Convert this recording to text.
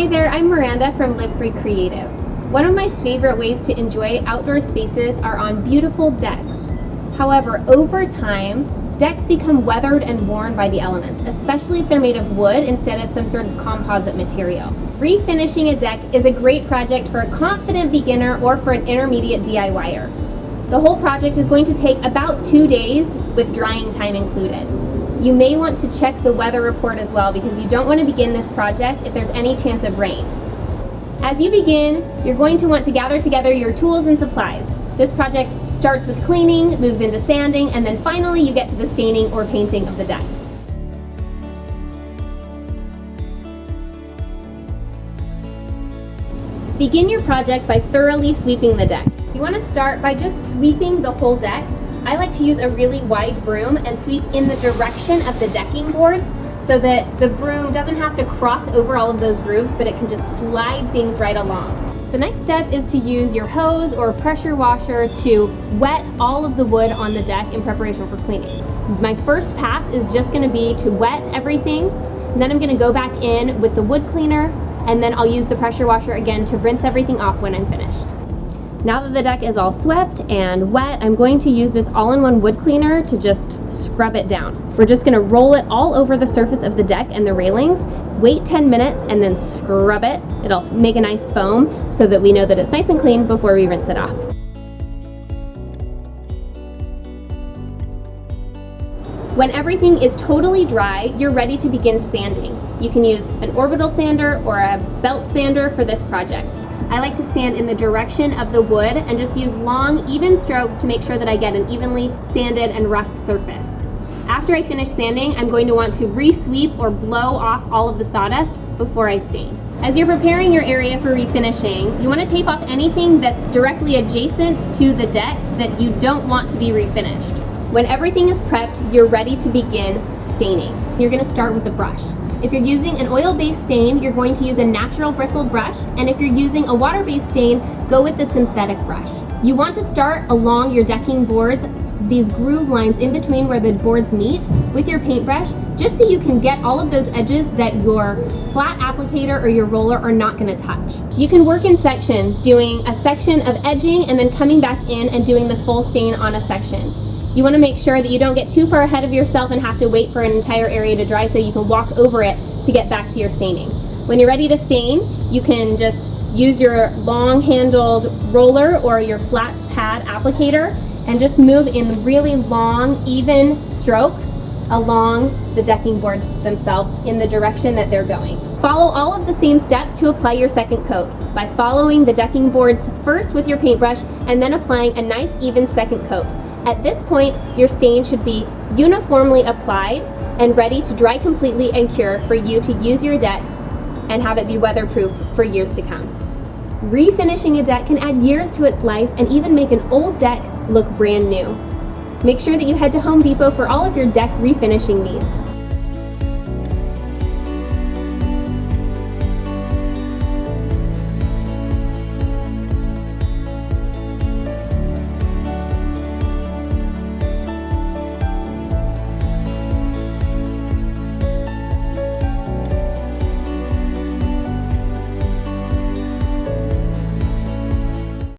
Hi there, I'm Miranda from Live Free Creative. One of my favorite ways to enjoy outdoor spaces are on beautiful decks. However, over time, decks become weathered and worn by the elements, especially if they're made of wood instead of some sort of composite material. Refinishing a deck is a great project for a confident beginner or for an intermediate DIYer. The whole project is going to take about 2 days with drying time included. You may want to check the weather report as well because you don't want to begin this project if there's any chance of rain. As you begin, you're going to want to gather together your tools and supplies. This project starts with cleaning, moves into sanding, and then finally you get to the staining or painting of the deck. Begin your project by thoroughly sweeping the deck. You want to start by just sweeping the whole deck. I like to use a really wide broom and sweep in the direction of the decking boards so that the broom doesn't have to cross over all of those grooves, but it can just slide things right along. The next step is to use your hose or pressure washer to wet all of the wood on the deck in preparation for cleaning. My first pass is just going to be to wet everything, and then I'm going to go back in with the wood cleaner, and then I'll use the pressure washer again to rinse everything off when I'm finished. Now that the deck is all swept and wet, I'm going to use this all-in-one wood cleaner to just scrub it down. We're just going to roll it all over the surface of the deck and the railings, wait 10 minutes, and then scrub it. It'll make a nice foam so that we know that it's nice and clean before we rinse it off. When everything is totally dry, you're ready to begin sanding. You can use an orbital sander or a belt sander for this project. I like to sand in the direction of the wood and just use long, even strokes to make sure that I get an evenly sanded and rough surface. After I finish sanding, I'm going to want to re-sweep or blow off all of the sawdust before I stain. As you're preparing your area for refinishing, you want to tape off anything that's directly adjacent to the deck that you don't want to be refinished. When everything is prepped, you're ready to begin staining. You're going to start with the brush. If you're using an oil-based stain, you're going to use a natural bristled brush, and if you're using a water-based stain, go with the synthetic brush. You want to start along your decking boards, these groove lines in between where the boards meet, with your paintbrush, just so you can get all of those edges that your flat applicator or your roller are not going to touch. You can work in sections, doing a section of edging and then coming back in and doing the full stain on a section. You want to make sure that you don't get too far ahead of yourself and have to wait for an entire area to dry so you can walk over it to get back to your staining. When you're ready to stain, you can just use your long-handled roller or your flat pad applicator and just move in really long, even strokes along the decking boards themselves in the direction that they're going. Follow all of the same steps to apply your second coat by following the decking boards first with your paintbrush and then applying a nice even second coat. At this point, your stain should be uniformly applied and ready to dry completely and cure for you to use your deck and have it be weatherproof for years to come. Refinishing a deck can add years to its life and even make an old deck look brand new. Make sure that you head to Home Depot for all of your deck refinishing needs.